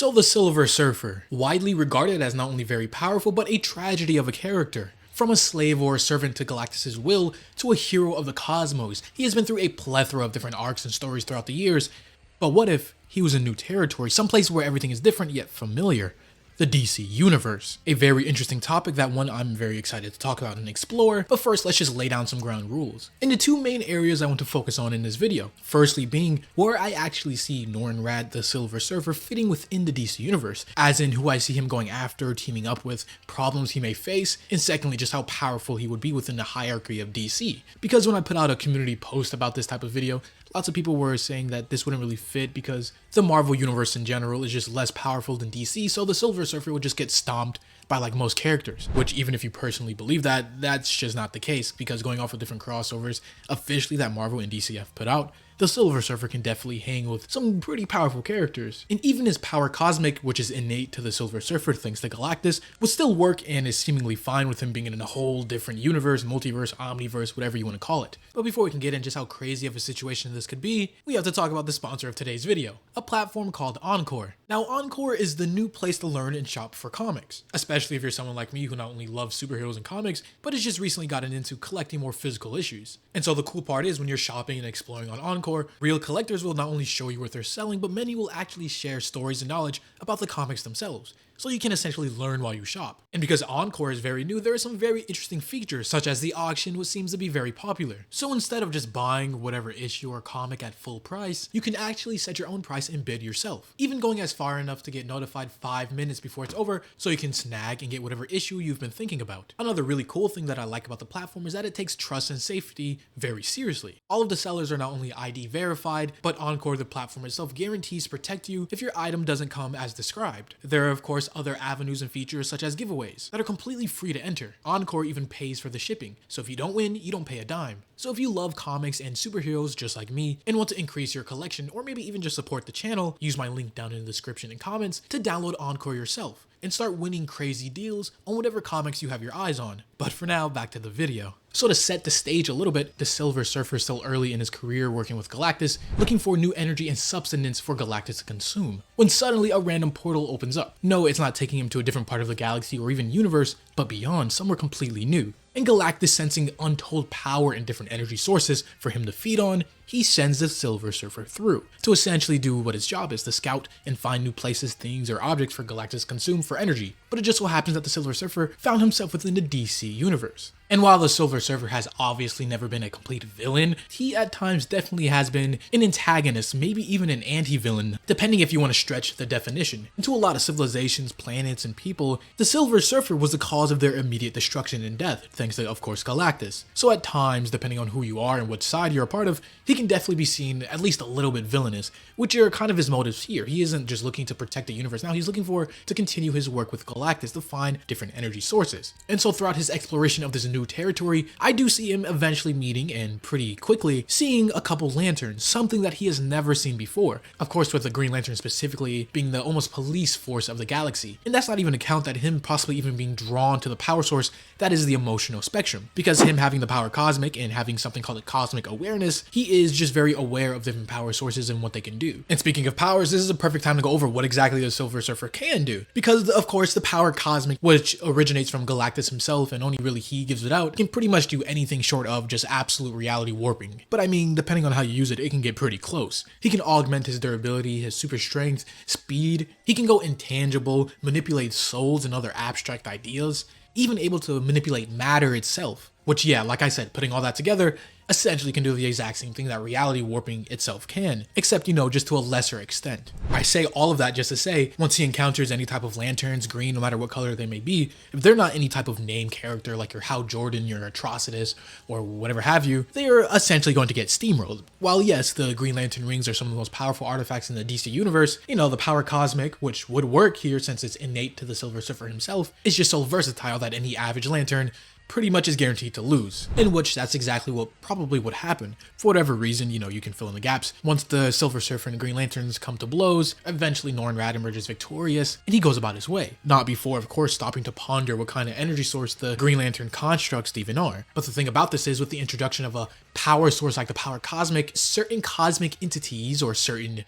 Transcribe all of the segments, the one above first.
So the Silver Surfer, widely regarded as not only very powerful, but a tragedy of a character. From a slave or a servant to Galactus' will, to a hero of the cosmos, he has been through a plethora of different arcs and stories throughout the years. But what if he was in new territory, someplace where everything is different yet familiar? The DC Universe. A very interesting topic, that one I'm very excited to talk about and explore, but first let's just lay down some ground rules. And the two main areas I want to focus on in this video, firstly being where I actually see Norrin-Radd the Silver Surfer fitting within the DC Universe, as in who I see him going after, teaming up with, problems he may face, and secondly just how powerful he would be within the hierarchy of DC. Because when I put out a community post about this type of video, lots of people were saying that this wouldn't really fit because the Marvel Universe in general is just less powerful than DC, so the Silver Surfer would just get stomped by like most characters. Which, even if you personally believe that, that's just not the case, because going off of different crossovers officially that Marvel and DC have put out, the Silver Surfer can definitely hang with some pretty powerful characters. And even his power cosmic, which is innate to the Silver Surfer thanks to Galactus, would still work and is seemingly fine with him being in a whole different universe, multiverse, omniverse, whatever you want to call it. But before we can get in just how crazy of a situation this could be, we have to talk about the sponsor of today's video, a platform called Encore. Now, Encore is the new place to learn and shop for comics, especially if you're someone like me who not only loves superheroes and comics, but has just recently gotten into collecting more physical issues. And so the cool part is when you're shopping and exploring on Encore, real collectors will not only show you what they're selling, but many will actually share stories and knowledge about the comics themselves, so you can essentially learn while you shop. And because Encore is very new, there are some very interesting features, such as the auction, which seems to be very popular. So instead of just buying whatever issue or comic at full price, you can actually set your own price and bid yourself, even going as far enough to get notified 5 minutes before it's over, so you can snag and get whatever issue you've been thinking about. Another really cool thing that I like about the platform is that it takes trust and safety very seriously. All of the sellers are not only ID verified, but Encore, the platform itself, guarantees to protect you if your item doesn't come as described. There are of course other avenues and features such as giveaways that are completely free to enter. Encore even pays for the shipping, so if you don't win, you don't pay a dime. So if you love comics and superheroes just like me and want to increase your collection, or maybe even just support the channel, use my link down in the description and comments to download Encore yourself and start winning crazy deals on whatever comics you have your eyes on. But for now, back to the video. So to set the stage a little bit, the Silver Surfer is still early in his career working with Galactus, looking for new energy and substance for Galactus to consume, when suddenly a random portal opens up. No, it's not taking him to a different part of the galaxy or even universe, but beyond, somewhere completely new. And Galactus, sensing untold power and different energy sources for him to feed on, he sends the Silver Surfer through to essentially do what his job is, to scout and find new places, things, or objects for Galactus to consume for energy. But it just so happens that the Silver Surfer found himself within the DC Universe. And while the Silver Surfer has obviously never been a complete villain, he at times definitely has been an antagonist, maybe even an anti-villain, depending if you want to stretch the definition. And to a lot of civilizations, planets, and people, the Silver Surfer was the cause of their immediate destruction and death, thanks to, of course, Galactus. So at times, depending on who you are and what side you're a part of, he can definitely be seen at least a little bit villainous, which are kind of his motives here. He isn't just looking to protect the universe now, he's looking to continue his work with Galactus to find different energy sources. And so throughout his exploration of this new territory, I do see him eventually meeting, and pretty quickly, seeing a couple lanterns, something that he has never seen before. Of course, with the Green Lantern specifically being the almost police force of the galaxy. And that's not even to count that him possibly even being drawn to the power source that is the emotional spectrum. Because him having the power cosmic and having something called a cosmic awareness, he is just very aware of different power sources and what they can do. And speaking of powers, this is a perfect time to go over what exactly the Silver Surfer can do. Because of course, the power cosmic, which originates from Galactus himself and only really he gives it out, can pretty much do anything short of just absolute reality warping. But I mean, depending on how you use it, it can get pretty close. He can augment his durability, his super strength, speed. He can go intangible, manipulate souls and other abstract ideas, even able to manipulate matter itself. Which, yeah, like I said, putting all that together, essentially can do the exact same thing that reality warping itself can, except, you know, just to a lesser extent. I say all of that just to say, once he encounters any type of lanterns, green, no matter what color they may be, if they're not any type of name character like your Hal Jordan, your Atrocitus, or whatever have you, they are essentially going to get steamrolled. While yes, the Green Lantern rings are some of the most powerful artifacts in the DC Universe, you know, the power cosmic, which would work here since it's innate to the Silver Surfer himself, is just so versatile that any average lantern pretty much is guaranteed to lose, in which that's exactly what probably would happen. For whatever reason, you can fill in the gaps. Once the Silver Surfer and the Green Lanterns come to blows, eventually Norrin Radd emerges victorious, and he goes about his way. Not before, of course, stopping to ponder what kind of energy source the Green Lantern constructs even are. But the thing about this is, with the introduction of a power source like the power cosmic, certain cosmic entities or certain,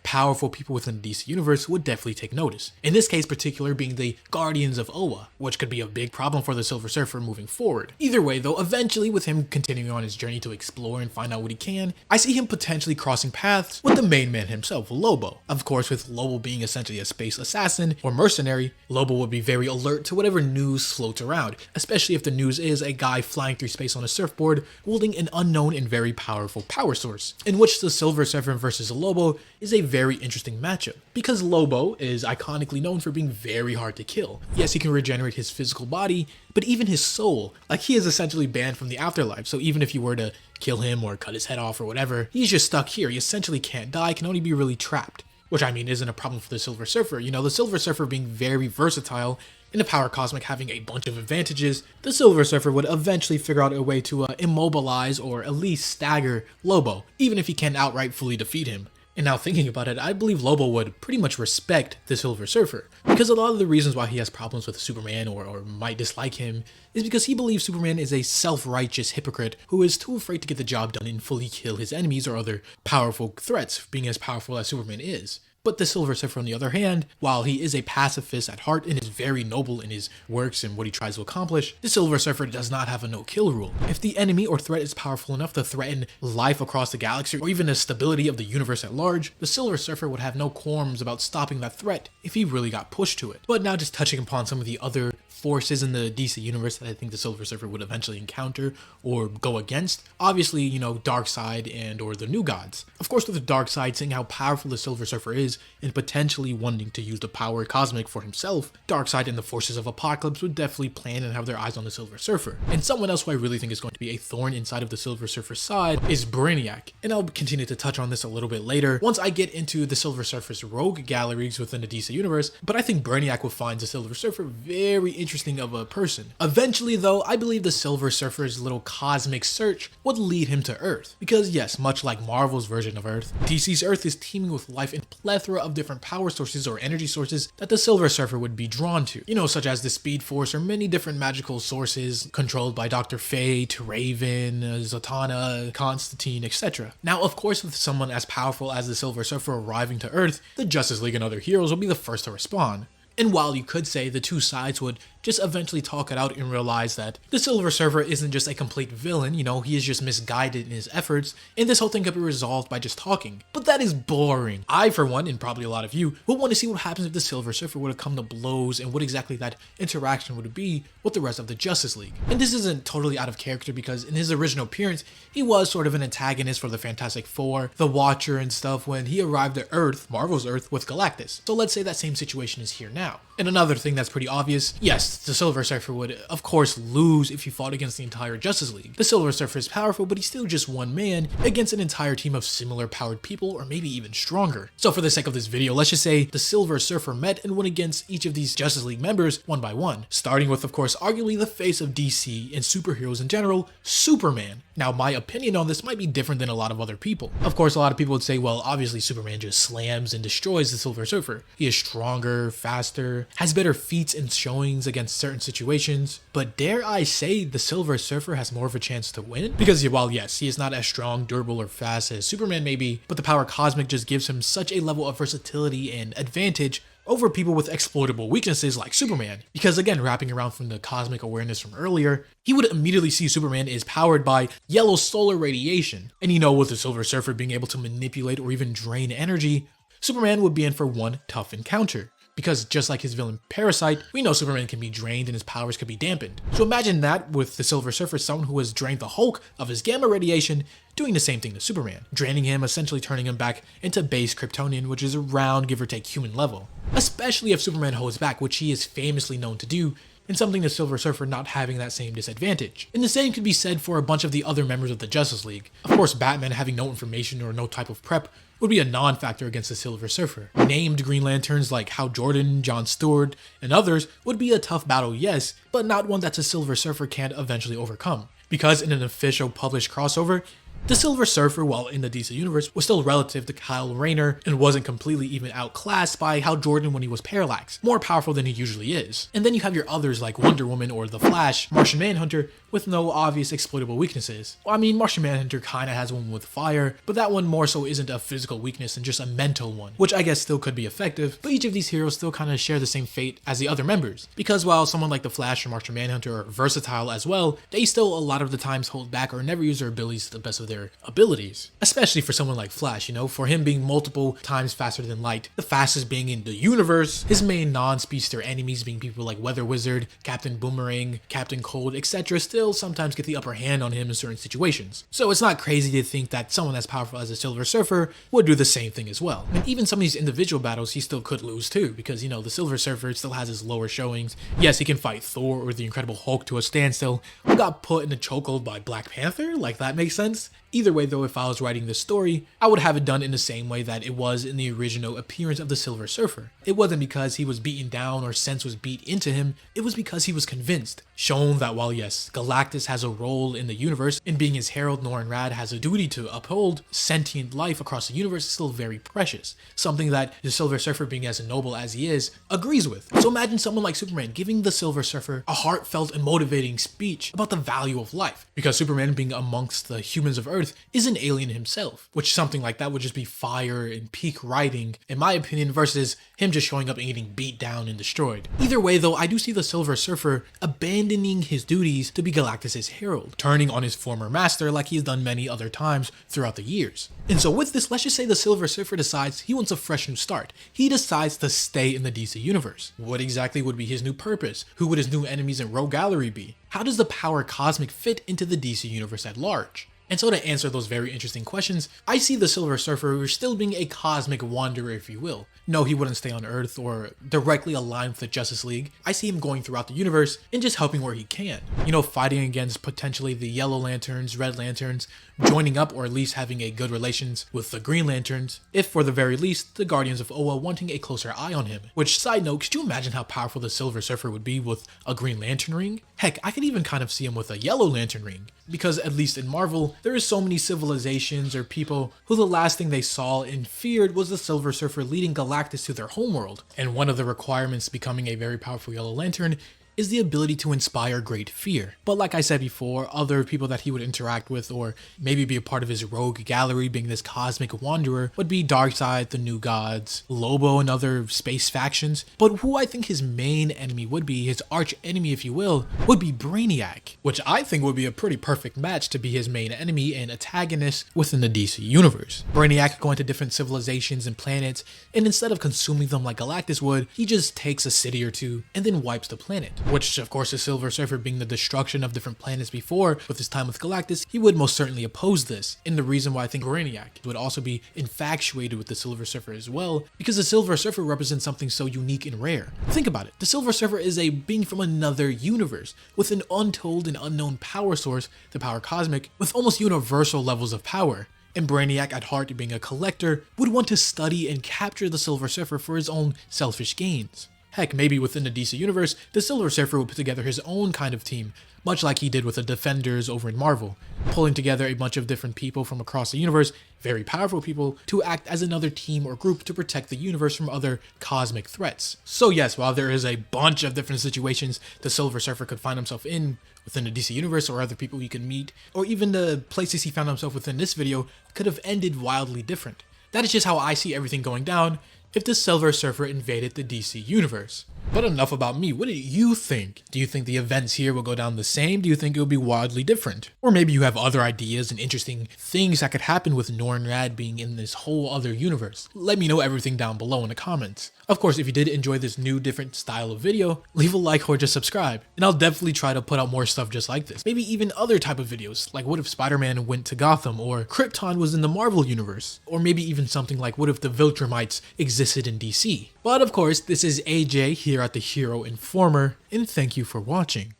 powerful people within the DC universe would definitely take notice. In this case particular being the Guardians of Oa, which could be a big problem for the Silver Surfer moving forward. Either way though, eventually with him continuing on his journey to explore and find out what he can, I see him potentially crossing paths with the main man himself, Lobo. Of course, with Lobo being essentially a space assassin or mercenary, Lobo would be very alert to whatever news floats around, especially if the news is a guy flying through space on a surfboard wielding an unknown and very powerful power source, in which the Silver Surfer versus Lobo is a very interesting matchup, because Lobo is iconically known for being very hard to kill. Yes, he can regenerate his physical body, but even his soul, he is essentially banned from the afterlife, so even if you were to kill him or cut his head off or whatever, he's just stuck here. He essentially can't die, can only be really trapped. Which isn't a problem for the Silver Surfer. The Silver Surfer being very versatile, and the power cosmic having a bunch of advantages, the Silver Surfer would eventually figure out a way to immobilize or at least stagger Lobo, even if he can't outright fully defeat him. And now thinking about it, I believe Lobo would pretty much respect the Silver Surfer, because a lot of the reasons why he has problems with Superman or might dislike him is because he believes Superman is a self-righteous hypocrite who is too afraid to get the job done and fully kill his enemies or other powerful threats, being as powerful as Superman is. But the Silver Surfer, on the other hand, while he is a pacifist at heart and is very noble in his works and what he tries to accomplish, the Silver Surfer does not have a no-kill rule. If the enemy or threat is powerful enough to threaten life across the galaxy or even the stability of the universe at large, the Silver Surfer would have no qualms about stopping that threat if he really got pushed to it. But now just touching upon some of the other forces in the DC universe that I think the Silver Surfer would eventually encounter or go against. Obviously, Darkseid and or the New Gods. Of course, with the Darkseid, seeing how powerful the Silver Surfer is and potentially wanting to use the power cosmic for himself, Darkseid and the forces of Apocalypse would definitely plan and have their eyes on the Silver Surfer. And someone else who I really think is going to be a thorn inside of the Silver Surfer's side is Brainiac. And I'll continue to touch on this a little bit later once I get into the Silver Surfer's rogue galleries within the DC universe, but I think Brainiac will find the Silver Surfer very interesting of a person. Eventually though, I believe the Silver Surfer's little cosmic search would lead him to Earth. Because yes, much like Marvel's version of Earth, DC's Earth is teeming with life and plethora of different power sources or energy sources that the Silver Surfer would be drawn to. Such as the Speed Force or many different magical sources controlled by Dr. Fate, Raven, Zatanna, Constantine, etc. Now, of course, with someone as powerful as the Silver Surfer arriving to Earth, the Justice League and other heroes will be the first to respond. And while you could say the two sides would just eventually talk it out and realize that the Silver Surfer isn't just a complete villain, he is just misguided in his efforts, and this whole thing could be resolved by just talking. But that is boring. I, for one, and probably a lot of you, would want to see what happens if the Silver Surfer would have come to blows and what exactly that interaction would be with the rest of the Justice League. And this isn't totally out of character because in his original appearance, he was sort of an antagonist for the Fantastic Four, the Watcher and stuff when he arrived at Earth, Marvel's Earth, with Galactus. So let's say that same situation is here now. And another thing that's pretty obvious, yes, the Silver Surfer would of course lose if he fought against the entire Justice League. The Silver Surfer is powerful, but he's still just one man against an entire team of similar powered people, or maybe even stronger. So for the sake of this video, let's just say the Silver Surfer met and went against each of these Justice League members one by one, starting with, of course, arguably the face of DC and superheroes in general, Superman. Now, my opinion on this might be different than a lot of other people. Of course, a lot of people would say, well, obviously Superman just slams and destroys the Silver Surfer. He is stronger, faster, has better feats and showings against certain situations, but dare I say the Silver Surfer has more of a chance to win? Because while yes, he is not as strong, durable, or fast as Superman may be, but the power cosmic just gives him such a level of versatility and advantage over people with exploitable weaknesses like Superman. Because again, wrapping around from the cosmic awareness from earlier, he would immediately see Superman is powered by yellow solar radiation. And with the Silver Surfer being able to manipulate or even drain energy, Superman would be in for one tough encounter. Because just like his villain Parasite, we know Superman can be drained and his powers could be dampened. So imagine that with the Silver Surfer, someone who has drained the Hulk of his gamma radiation, doing the same thing to Superman, draining him, essentially turning him back into base Kryptonian, which is around give or take human level. Especially if Superman holds back, which he is famously known to do, and something the Silver Surfer not having that same disadvantage. And the same could be said for a bunch of the other members of the Justice League. Of course, Batman having no information or no type of prep would be a non-factor against the Silver Surfer. Named Green Lanterns like Hal Jordan, John Stewart, and others would be a tough battle, yes, but not one that the Silver Surfer can't eventually overcome. Because in an official published crossover, the Silver Surfer, while in the DC Universe, was still relative to Kyle Rayner and wasn't completely even outclassed by Hal Jordan when he was Parallax, more powerful than he usually is. And then you have your others like Wonder Woman or The Flash, Martian Manhunter, with no obvious exploitable weaknesses. Well, I mean, Martian Manhunter kinda has one with fire, but that one more so isn't a physical weakness and just a mental one, which I guess still could be effective, but each of these heroes still kinda share the same fate as the other members. Because while someone like The Flash or Martian Manhunter are versatile as well, they still a lot of the times hold back or never use their abilities to the best of their abilities. Especially for someone like Flash, for him being multiple times faster than light, the fastest being in the universe, his main non-speedster enemies being people like Weather Wizard, Captain Boomerang, Captain Cold, etc. still sometimes get the upper hand on him in certain situations. So it's not crazy to think that someone as powerful as the Silver Surfer would do the same thing as well. And even some of these individual battles he still could lose too, because the Silver Surfer still has his lower showings. Yes, he can fight Thor or the Incredible Hulk to a standstill, who got put in a chokehold by Black Panther, like that makes sense. Either way though, if I was writing this story, I would have it done in the same way that it was in the original appearance of the Silver Surfer. It wasn't because he was beaten down or sense was beat into him, it was because he was convinced, shown that while yes, Galactus has a role in the universe, and being his herald, Norrin Radd has a duty to uphold sentient life across the universe is still very precious. Something that the Silver Surfer, being as noble as he is, agrees with. So imagine someone like Superman giving the Silver Surfer a heartfelt and motivating speech about the value of life. Because Superman, being amongst the humans of Earth, is an alien himself, which something like that would just be fire and peak writing, in my opinion, versus him just showing up and getting beat down and destroyed. Either way though, I do see the Silver Surfer abandoning his duties to be Galactus' herald, turning on his former master like he's done many other times throughout the years. And so with this, let's just say the Silver Surfer decides he wants a fresh new start. He decides to stay in the DC Universe. What exactly would be his new purpose? Who would his new enemies and rogue gallery be? How does the power cosmic fit into the DC Universe at large? And so to answer those very interesting questions, I see the Silver Surfer still being a cosmic wanderer, if you will. No, he wouldn't stay on Earth or directly align with the Justice League. I see him going throughout the universe and just helping where he can. Fighting against potentially the Yellow Lanterns, Red Lanterns, joining up or at least having a good relations with the Green Lanterns, if for the very least, the Guardians of Oa wanting a closer eye on him. Which, side note, could you imagine how powerful the Silver Surfer would be with a Green Lantern ring? Heck, I could even kind of see him with a Yellow Lantern ring. Because at least in Marvel, there is so many civilizations or people who the last thing they saw and feared was the Silver Surfer leading Galactus to their homeworld. And one of the requirements becoming a very powerful Yellow Lantern is the ability to inspire great fear. But like I said before, other people that he would interact with or maybe be a part of his rogue gallery, being this cosmic wanderer, would be Darkseid, the New Gods, Lobo, and other space factions. But who I think his main enemy would be, his arch enemy if you will, would be Brainiac, which I think would be a pretty perfect match to be his main enemy and antagonist within the DC Universe. Brainiac going to different civilizations and planets, and instead of consuming them like Galactus would, he just takes a city or two and then wipes the planet. Which, of course, the Silver Surfer being the destruction of different planets before, with his time with Galactus, he would most certainly oppose this. And the reason why I think Brainiac would also be infatuated with the Silver Surfer as well, because the Silver Surfer represents something so unique and rare. Think about it. The Silver Surfer is a being from another universe, with an untold and unknown power source, the power cosmic, with almost universal levels of power. And Brainiac, at heart being a collector, would want to study and capture the Silver Surfer for his own selfish gains. Heck, maybe within the DC Universe, the Silver Surfer would put together his own kind of team, much like he did with the Defenders over in Marvel, pulling together a bunch of different people from across the universe, very powerful people, to act as another team or group to protect the universe from other cosmic threats. So yes, while there is a bunch of different situations the Silver Surfer could find himself in within the DC Universe or other people he could meet, or even the places he found himself within this video could have ended wildly different. That is just how I see everything going down if the Silver Surfer invaded the DC Universe. But enough about me, what do you think? Do you think the events here will go down the same? Do you think it will be wildly different? Or maybe you have other ideas and interesting things that could happen with Norrin Radd being in this whole other universe? Let me know everything down below in the comments. Of course, if you did enjoy this new different style of video, leave a like or just subscribe. And I'll definitely try to put out more stuff just like this. Maybe even other type of videos, like what if Spider-Man went to Gotham, or Krypton was in the Marvel universe, or maybe even something like what if the Viltrumites existed in DC. But of course, this is AJ here at the Hero Informer, and thank you for watching.